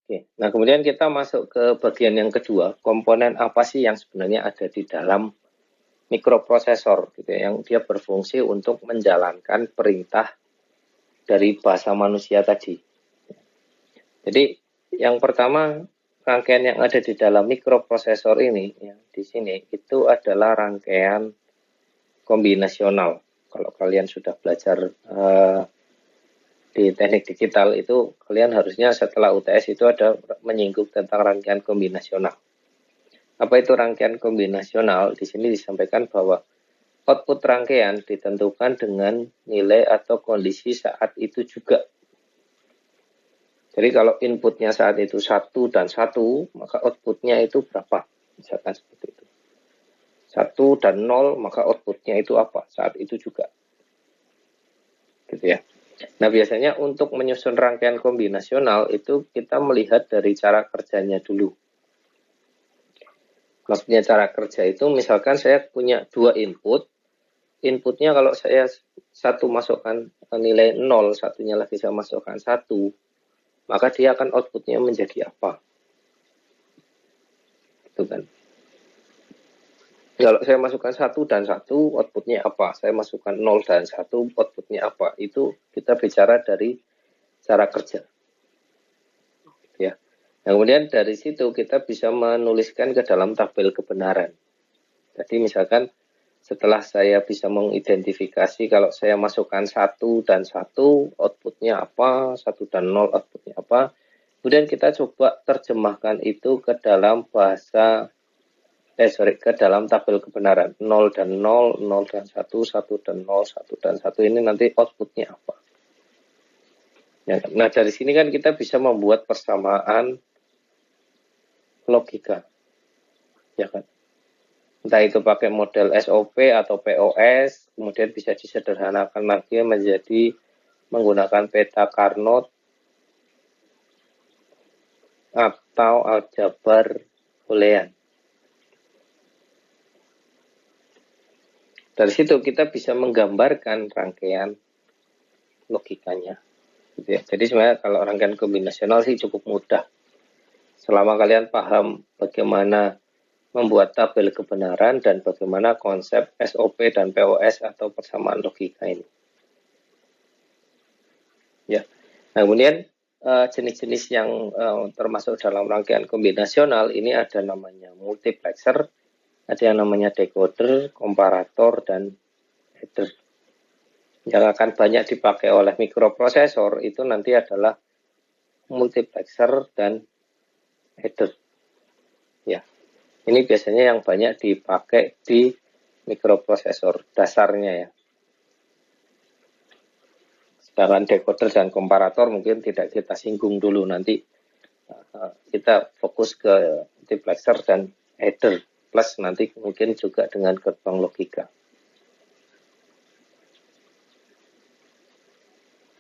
Oke. Nah, kemudian kita masuk ke bagian yang kedua, komponen apa sih yang sebenarnya ada di dalam mikroprosesor gitu ya, yang dia berfungsi untuk menjalankan perintah dari bahasa manusia tadi. Jadi yang pertama, rangkaian yang ada di dalam mikroprosesor ini ya, di sini itu adalah rangkaian kombinasional. Kalau kalian sudah belajar di teknik digital itu, kalian harusnya setelah UTS itu ada menyinggung tentang rangkaian kombinasional. Apa itu rangkaian kombinasional? Di sini disampaikan bahwa output rangkaian ditentukan dengan nilai atau kondisi saat itu juga. Jadi kalau inputnya saat itu 1 dan 1, maka outputnya itu berapa? Misalkan seperti itu. 1 dan 0, maka outputnya itu apa? Saat itu juga. Gitu ya. Nah, biasanya untuk menyusun rangkaian kombinasional itu kita melihat dari cara kerjanya dulu. Maksudnya cara kerja itu misalkan saya punya 2 input. Inputnya kalau saya satu masukkan nilai 0, satunya lagi saya masukkan 1, maka dia akan outputnya menjadi apa? Itu kan. Kalau saya masukkan 1 dan 1, outputnya apa? Saya masukkan 0 dan 1, outputnya apa? Itu kita bicara dari cara kerja. Ya. Nah, kemudian dari situ kita bisa menuliskan ke dalam tabel kebenaran. Jadi misalkan setelah saya bisa mengidentifikasi kalau saya masukkan 1 dan 1, outputnya apa, 1 dan 0 outputnya apa. Kemudian kita coba terjemahkan itu ke dalam bahasa, ke dalam tabel kebenaran. 0 dan 0, 0 dan 1, 1 dan 0, 1 dan 1 ini nanti outputnya apa. Ya, nah dari sini kan kita bisa membuat persamaan logika. Ya kan. Entah itu pakai model SOP atau POS, kemudian bisa disederhanakan lagi menjadi menggunakan peta Carnot atau aljabar Boolean. Dari situ kita bisa menggambarkan rangkaian logikanya. Gitu ya. Jadi sebenarnya kalau rangkaian kombinasional sih cukup mudah. Selama kalian paham bagaimana membuat tabel kebenaran dan bagaimana konsep SOP dan POS atau persamaan logika ini. Ya. Nah, kemudian jenis-jenis yang termasuk dalam rangkaian kombinasional ini ada namanya multiplexer, ada yang namanya decoder, komparator, dan header. Yang akan banyak dipakai oleh mikroprosesor itu nanti adalah multiplexer dan header. Ya. Ini biasanya yang banyak dipakai di mikroprosesor dasarnya ya. Sedangkan decoder dan komparator mungkin tidak kita singgung dulu, nanti kita fokus ke multiplexer dan header plus nanti mungkin juga dengan gerbang logika.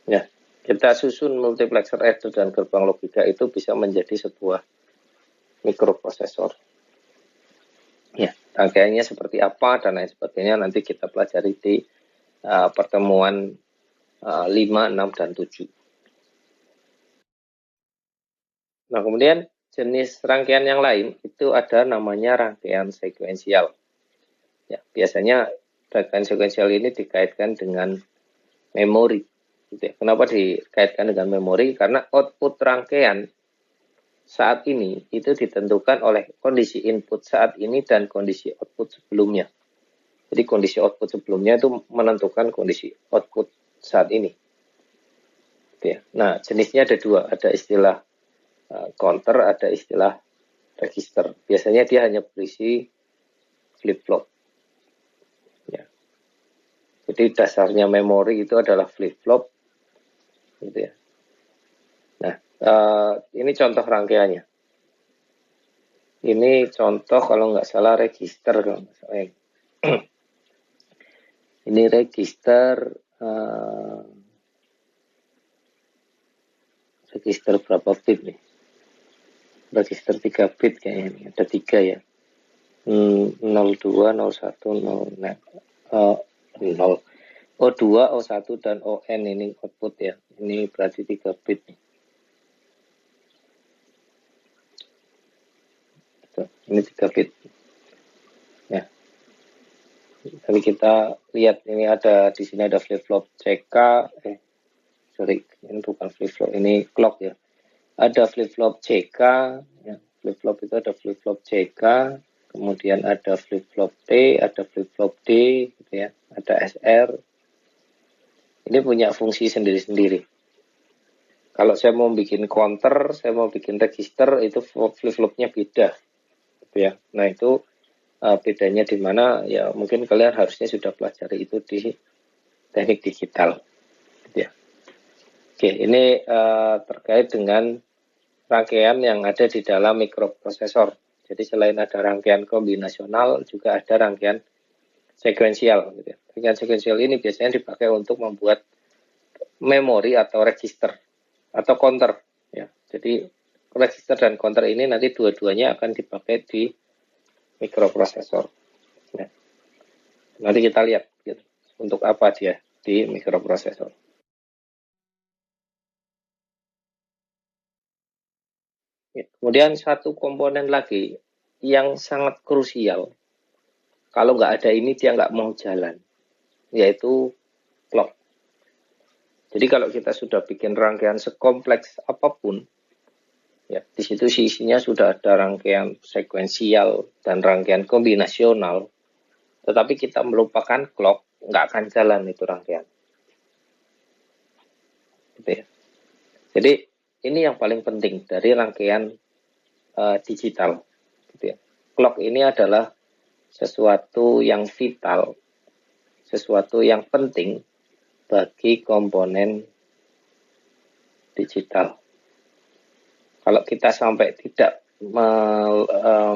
Ya, kita susun multiplexer, header dan gerbang logika itu bisa menjadi sebuah mikroprosesor. Ya, rangkaiannya seperti apa dan lain sebagainya nanti kita pelajari di pertemuan 5, 6, dan 7. Nah, kemudian jenis rangkaian yang lain itu ada namanya rangkaian sekuensial. Ya, biasanya rangkaian sekuensial ini dikaitkan dengan memori. Gitu ya. Kenapa dikaitkan dengan memori? Karena output rangkaian saat ini itu ditentukan oleh kondisi input saat ini dan kondisi output sebelumnya. Jadi kondisi output sebelumnya itu menentukan kondisi output saat ini. Nah, jenisnya ada 2, ada istilah counter, ada istilah register. Biasanya dia hanya berisi flip-flop. Ya. Jadi dasarnya memori itu adalah flip-flop. Gitu ya. Nah, ini contoh rangkaiannya. Ini contoh kalau nggak salah register. Kalau nggak salah. Ini register. Register berapa bit nih? Register 3 bit kayaknya. Ada 3 ya. 02, 01, 0. O2, O1, dan ON ini output ya. Ini berarti 3 bit nih. Ini 3 bit. Ya. Tapi kita lihat ini ada di sini ada flip flop CK, sorry, ini bukan flip flop, ini clock ya. Ada flip flop CK, ya. Flip flop itu ada flip flop CK, kemudian ada flip flop T, ada flip flop D, gitu ya. Ada SR. Ini punya fungsi sendiri-sendiri. Kalau saya mau bikin counter, saya mau bikin register, itu flip flopnya beda, gitu ya. Nah itu bedanya di mana ya mungkin kalian harusnya sudah pelajari itu di teknik digital, gitu ya. Oke, ini terkait dengan rangkaian yang ada di dalam mikroprosesor. Jadi selain ada rangkaian kombinasional, juga ada rangkaian sekuensial, gitu ya. Rangkaian sekuensial ini biasanya dipakai untuk membuat memori atau register atau counter, ya. Jadi register dan counter ini nanti dua-duanya akan dipakai di mikroprosesor. Ya. Nanti kita lihat gitu, untuk apa dia di mikroprosesor. Ya. Kemudian satu komponen lagi yang sangat krusial, kalau nggak ada ini dia nggak mau jalan, yaitu clock. Jadi kalau kita sudah bikin rangkaian sekompleks apapun, ya di situ isinya sudah ada rangkaian sekuensial dan rangkaian kombinasional, tetapi kita melupakan clock, nggak akan jalan itu rangkaian. Gitu ya. Jadi ini yang paling penting dari rangkaian digital. Gitu ya. Clock ini adalah sesuatu yang vital, sesuatu yang penting bagi komponen digital. Kalau kita sampai tidak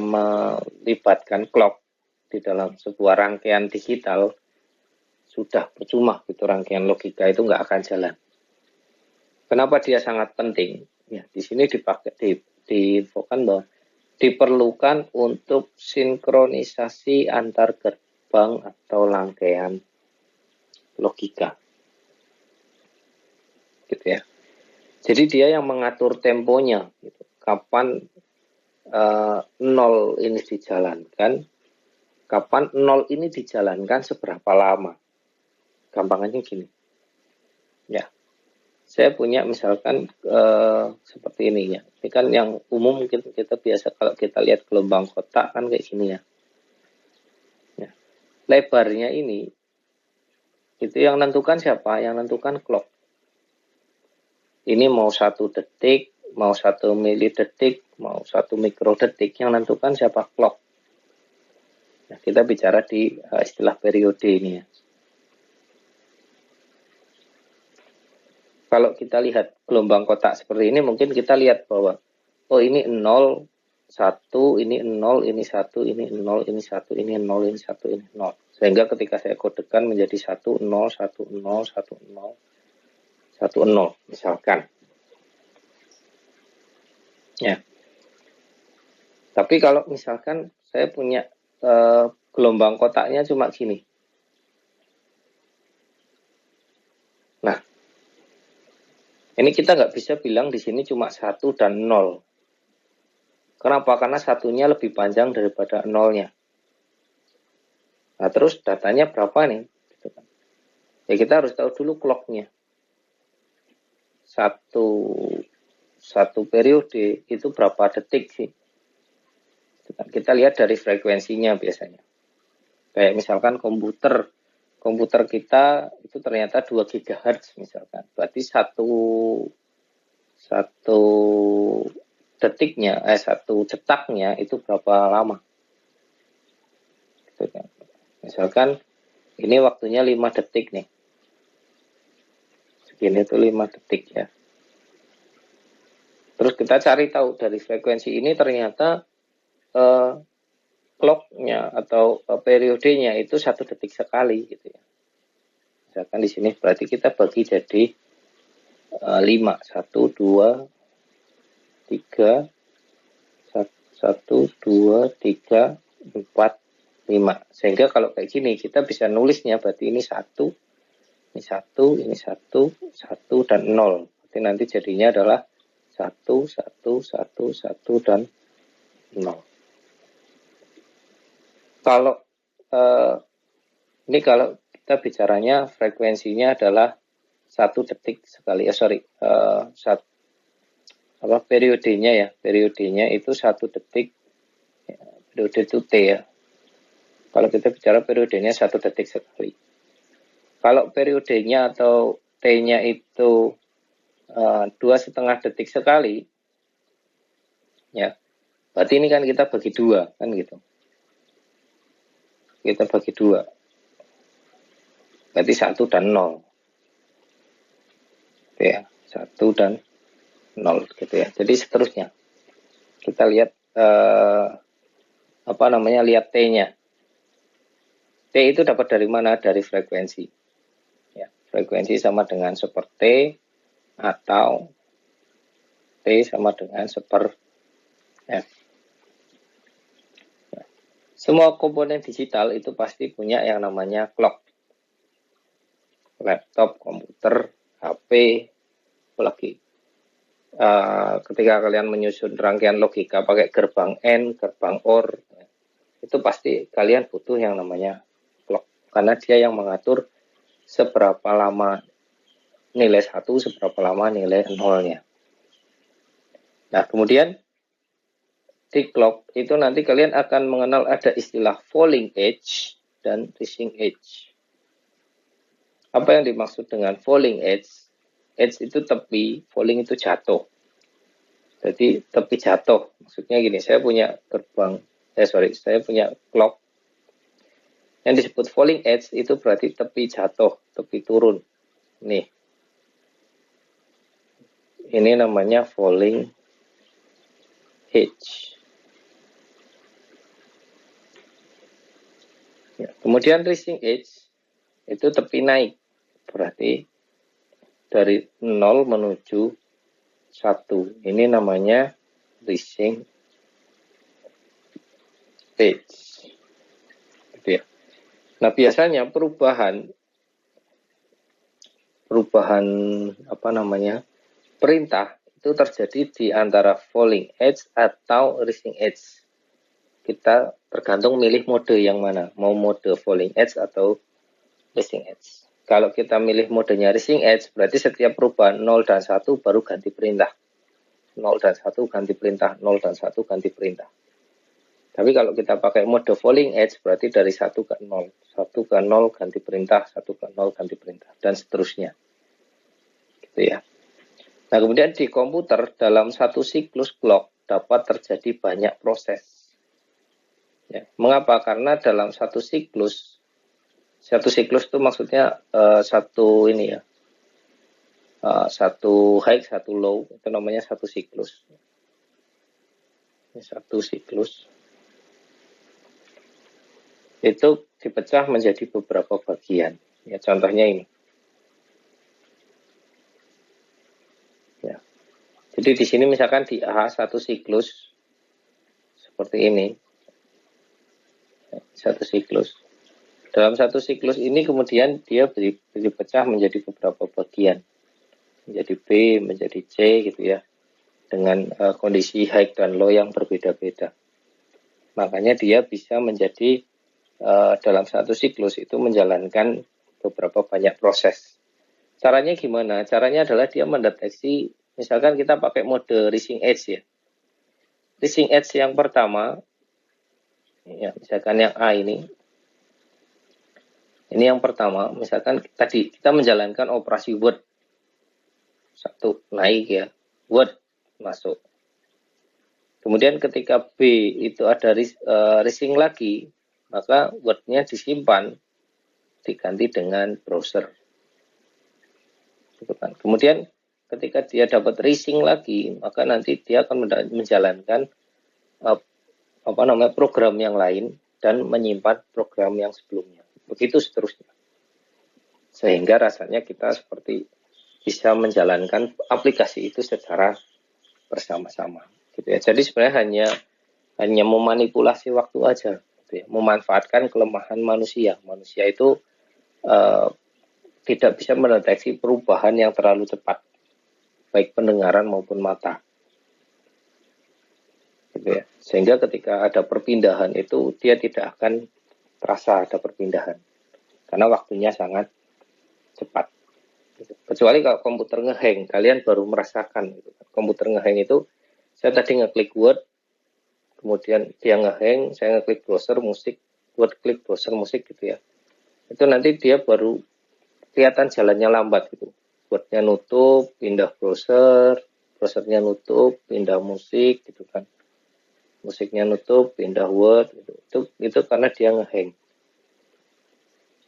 melibatkan clock di dalam sebuah rangkaian digital, sudah percuma gitu, rangkaian logika itu nggak akan jalan. Kenapa dia sangat penting? Ya, di sini diinfokan bahwa diperlukan untuk sinkronisasi antar gerbang atau rangkaian logika. Gitu ya. Jadi dia yang mengatur temponya, gitu. Kapan 0 ini dijalankan, kapan 0 ini dijalankan seberapa lama. Gampangannya gini. Ya. Saya punya misalkan seperti ini ya. Ini kan yang umum mungkin kita biasa kalau kita lihat gelombang kotak kan kayak gini ya. Ya. Lebarnya ini itu yang menentukan siapa? Yang menentukan clock. Ini mau 1 detik, mau 1 milidetik, mau 1 mikrodetik, yang menentukan siapa? Clock. Nah, kita bicara di istilah periode ini ya. Kalau kita lihat gelombang kotak seperti ini, mungkin kita lihat bahwa oh ini 0, 1, ini 0, ini 1, ini 0, ini 1, ini 0, ini 1, ini 0. Sehingga ketika saya kodekan menjadi 1, 0, 1, 0, 1, 0, 1, 0, misalkan. Ya. Tapi kalau misalkan saya punya gelombang kotaknya cuma gini. Nah, ini kita nggak bisa bilang di sini cuma 1 dan 0. Kenapa? Karena satunya lebih panjang daripada 0-nya. Nah, terus datanya berapa nih? Ya kita harus tahu dulu clock-nya. Satu periode itu berapa detik sih? Kita lihat dari frekuensinya biasanya. Kayak misalkan komputer kita itu ternyata 2 GHz misalkan. Berarti satu detiknya, satu cetaknya itu berapa lama? Gitu kan. Misalkan ini waktunya 5 detik nih. Segini itu 5 detik ya. Terus kita cari tahu dari frekuensi ini ternyata clock-nya atau periodenya itu 1 detik sekali gitu ya. Misalkan di sini berarti kita bagi jadi 5, 1, 2, 3, 1, 2, 3, 4, 5. Sehingga kalau kayak gini kita bisa nulisnya berarti ini 1, ini 1, ini 1, 1 dan 0. Berarti nanti jadinya adalah 1, 1, 1, 1 dan 0. kalau ini kalau kita bicaranya frekuensinya adalah 1 detik sekali, periodenya itu 1 detik, periode itu T ya. Kalau kita bicara periodenya 1 detik sekali. Kalau periodenya atau T-nya itu 2,5 detik sekali, ya, berarti ini kan kita bagi 2, kan gitu. Kita bagi 2. Berarti 1 dan 0. Gitu ya, 1 dan 0 gitu ya. Jadi seterusnya. Kita lihat lihat T-nya. T itu dapat dari mana? Dari frekuensi. Ya, frekuensi sama dengan seperti atau T sama dengan seper F. Ya. Semua komponen digital itu pasti punya yang namanya clock. Laptop, komputer, HP, apalagi. Ketika kalian menyusun rangkaian logika pakai gerbang AND, gerbang OR, itu pasti kalian butuh yang namanya clock. Karena dia yang mengatur seberapa lama nilai 1, seberapa lama nilai 0-nya. Nah, kemudian di clock itu nanti kalian akan mengenal ada istilah falling edge dan rising edge. Apa yang dimaksud dengan falling edge? Edge itu tepi, falling itu jatuh. Jadi tepi jatuh. Maksudnya gini, saya punya clock. Yang disebut falling edge itu berarti tepi jatuh, tepi turun. Nih. Ini namanya falling edge. Ya, kemudian rising edge itu tepi naik. Berarti dari 0 menuju 1. Ini namanya rising edge. Gitu ya. Nah, biasanya perubahan perintah itu terjadi di antara falling edge atau rising edge. Kita tergantung milih mode yang mana, mau mode falling edge atau rising edge. Kalau kita milih modenya rising edge, berarti setiap perubahan 0 dan 1 baru ganti perintah. 0 dan 1 ganti perintah, 0 dan 1 ganti perintah. Tapi kalau kita pakai mode falling edge, berarti dari 1 ke 0. 1 ke 0 ganti perintah, 1 ke 0 ganti perintah, dan seterusnya. Gitu ya. Nah, kemudian di komputer, dalam satu siklus clock dapat terjadi banyak proses. Ya. Mengapa? Karena dalam satu siklus itu maksudnya satu high, satu low, itu namanya satu siklus. Ini satu siklus itu dipecah menjadi beberapa bagian. Ya, contohnya ini. Ya. Jadi di sini misalkan di A satu siklus seperti ini. Satu siklus. Dalam satu siklus ini kemudian dia dipecah menjadi beberapa bagian. Menjadi B, menjadi C gitu ya. Dengan kondisi high dan low yang berbeda-beda. Makanya dia bisa menjadi dalam satu siklus itu menjalankan beberapa banyak proses. Caranya gimana? Caranya adalah dia mendeteksi, misalkan kita pakai mode rising edge ya. Rising edge yang pertama, ya, misalkan yang A ini yang pertama, misalkan tadi kita menjalankan operasi word. 1 naik ya, word masuk. Kemudian ketika B itu ada rising lagi, maka word-nya disimpan, diganti dengan browser. Kemudian ketika dia dapat rising lagi, maka nanti dia akan menjalankan program yang lain dan menyimpan program yang sebelumnya. Begitu seterusnya. Sehingga rasanya kita seperti bisa menjalankan aplikasi itu secara bersama-sama. Gitu ya. Jadi sebenarnya hanya memanipulasi waktu aja. Gitu ya. Memanfaatkan kelemahan manusia. Manusia itu tidak bisa mendeteksi perubahan yang terlalu cepat, baik pendengaran maupun mata. Gitu ya. Sehingga ketika ada perpindahan itu dia tidak akan terasa ada perpindahan karena waktunya sangat cepat. Kecuali kalau komputer ngehang, kalian baru merasakan. Komputer ngehang itu, saya tadi ngeklik Word, kemudian dia ngehang, saya ngeklik browser musik, Word klik browser musik gitu ya. Itu nanti dia baru kelihatan jalannya lambat gitu. Wordnya nutup, pindah browser, browsernya nutup, pindah musik gitu kan. Musiknya nutup, pindah Word gitu. Itu karena dia ngehang.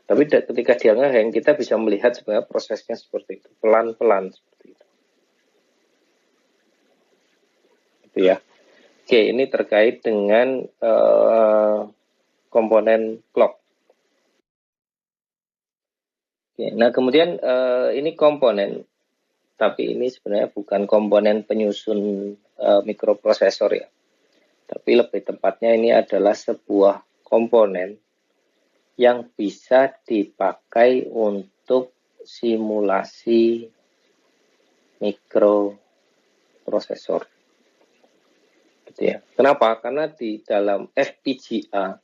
Tapi ketika dia ngehang, kita bisa melihat sebenarnya prosesnya seperti itu, pelan-pelan seperti itu. Gitu ya. Oke, ini terkait dengan komponen clock. Oke, nah kemudian ini komponen, tapi ini sebenarnya bukan komponen penyusun mikroprosesor ya. Tapi lebih tepatnya ini adalah sebuah komponen yang bisa dipakai untuk simulasi mikroprosesor. Gitu ya. Kenapa? Karena di dalam FPGA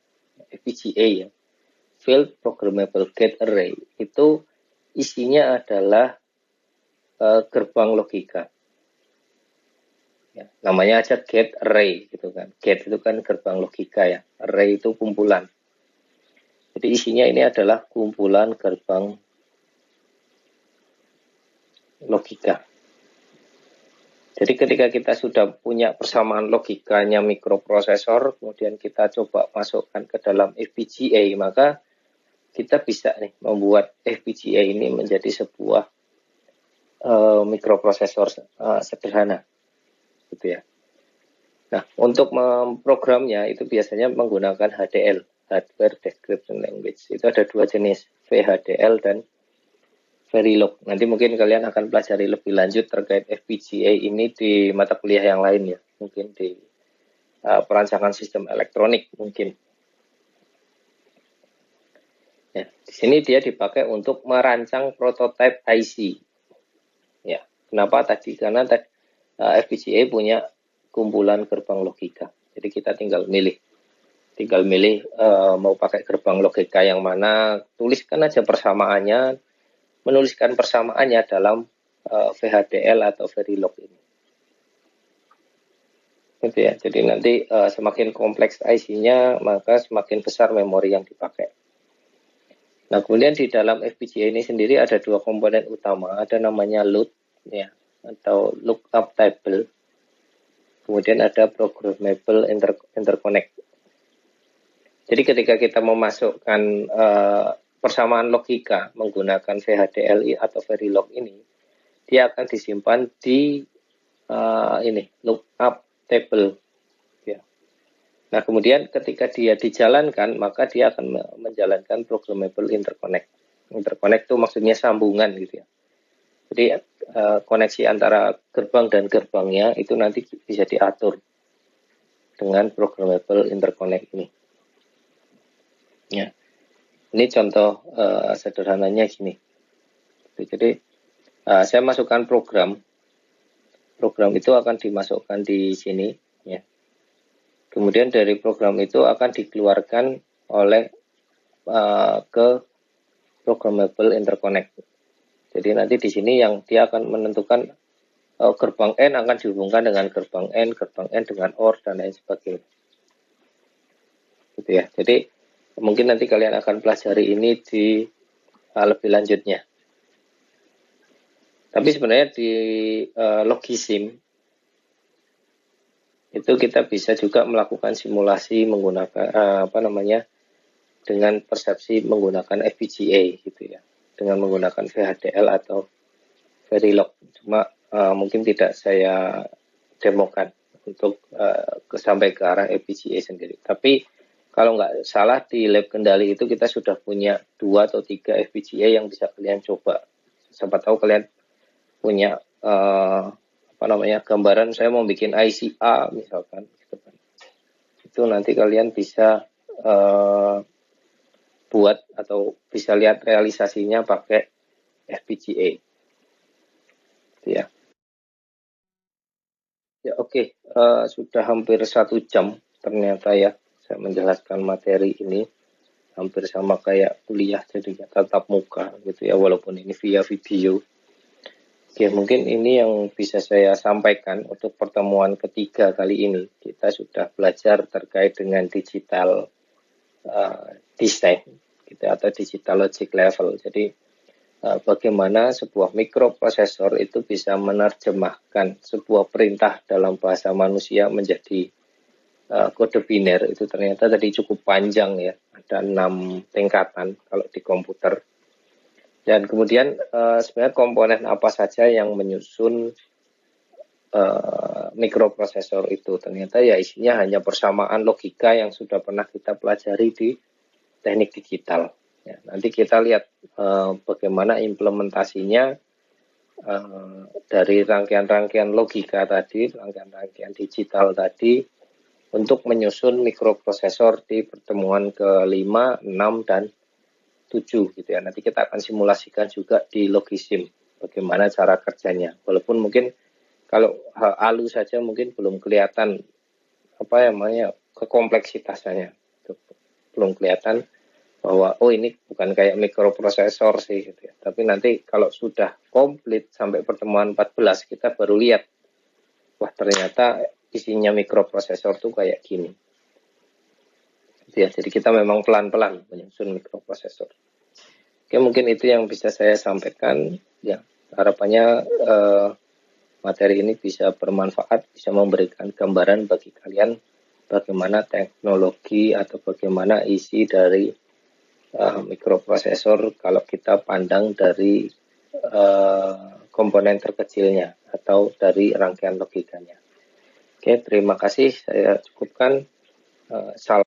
ya, Field Programmable Gate Array, itu isinya adalah gerbang logika. Ya, namanya aja gate array gitu kan. Gate itu kan gerbang logika ya. Array itu kumpulan. Jadi isinya ini adalah kumpulan gerbang logika. Jadi ketika kita sudah punya persamaan logikanya mikroprosesor, kemudian kita coba masukkan ke dalam FPGA, maka kita bisa nih membuat FPGA ini menjadi sebuah mikroprosesor sederhana, gitu ya. Nah, untuk memprogramnya itu biasanya menggunakan HDL, Hardware Description Language. Itu ada dua jenis, VHDL dan Verilog. Nanti mungkin kalian akan pelajari lebih lanjut terkait FPGA ini di mata kuliah yang lain ya. Mungkin di perancangan sistem elektronik mungkin. Ya, di sini dia dipakai untuk merancang prototipe IC. Ya, kenapa tadi? Karena FPGA punya kumpulan gerbang logika. Jadi kita tinggal milih mau pakai gerbang logika yang mana, tuliskan aja persamaannya, menuliskan persamaannya dalam VHDL atau Verilog ini. Gitu ya. Jadi nanti semakin kompleks IC-nya, maka semakin besar memori yang dipakai. Nah, kemudian di dalam FPGA ini sendiri ada dua komponen utama, ada namanya load ya, atau lookup table. Kemudian ada programmable interconnect. Jadi ketika kita memasukkan persamaan logika menggunakan VHDL atau Verilog ini, dia akan disimpan di lookup table. Ya. Nah, kemudian ketika dia dijalankan, maka dia akan menjalankan programmable interconnect. Interconnect itu maksudnya sambungan gitu ya. Jadi koneksi antara gerbang dan gerbangnya itu nanti bisa diatur dengan programmable interconnect ini. Ya. Ini contoh sederhananya gini. Jadi saya masukkan program itu akan dimasukkan di sini ya. Kemudian dari program itu akan dikeluarkan oleh ke programmable interconnect. Jadi nanti di sini yang dia akan menentukan gerbang N akan dihubungkan dengan gerbang N dengan OR dan lain sebagainya. Gitu ya. Jadi mungkin nanti kalian akan pelajari ini di lebih lanjutnya. Tapi sebenarnya di Logisim itu kita bisa juga melakukan simulasi menggunakan dengan persepsi menggunakan FPGA gitu ya, dengan menggunakan VHDL atau Verilog. Cuma mungkin tidak saya demokan untuk sampai ke arah FPGA sendiri. Tapi kalau nggak salah di lab Kendali itu kita sudah punya 2 atau 3 FPGA yang bisa kalian coba. Siapa tahu kalian punya gambaran saya mau bikin IC A misalkan. Itu nanti kalian bisa buat atau bisa lihat realisasinya pakai FPGA. Ya. Ya oke. Sudah hampir 1 jam ternyata ya saya menjelaskan materi ini. hampir sama kayak kuliah jadinya tatap muka gitu ya, walaupun ini via video. Oke, mungkin ini yang bisa saya sampaikan untuk pertemuan ketiga kali ini. Kita sudah belajar terkait dengan digital design gitu, atau digital logic level. Jadi bagaimana sebuah mikroprosesor itu bisa menerjemahkan sebuah perintah dalam bahasa manusia menjadi kode biner. Itu ternyata tadi cukup panjang ya, ada 6 tingkatan kalau di komputer. Dan kemudian sebenarnya komponen apa saja yang menyusun mikroprosesor itu, ternyata ya isinya hanya persamaan logika yang sudah pernah kita pelajari di teknik digital. Ya, nanti kita lihat bagaimana implementasinya dari rangkaian-rangkaian logika tadi, rangkaian-rangkaian digital tadi, untuk menyusun mikroprosesor di pertemuan ke-5, 6, dan 7 gitu ya. Nanti kita akan simulasikan juga di Logisim bagaimana cara kerjanya. Walaupun mungkin kalau ALU saja mungkin belum kelihatan kekompleksitasnya. Belum kelihatan bahwa ini bukan kayak mikroprosesor sih gitu ya. Tapi nanti kalau sudah komplit sampai pertemuan 14 kita baru lihat, wah ternyata isinya mikroprosesor tuh kayak gini. Gitu ya. Jadi kita memang pelan-pelan menyusun mikroprosesor. Oke, mungkin itu yang bisa saya sampaikan ya. Harapannya materi ini bisa bermanfaat, bisa memberikan gambaran bagi kalian bagaimana teknologi atau bagaimana isi dari mikroprosesor kalau kita pandang dari komponen terkecilnya atau dari rangkaian logikanya. Oke, terima kasih. Saya cukupkan. Salam.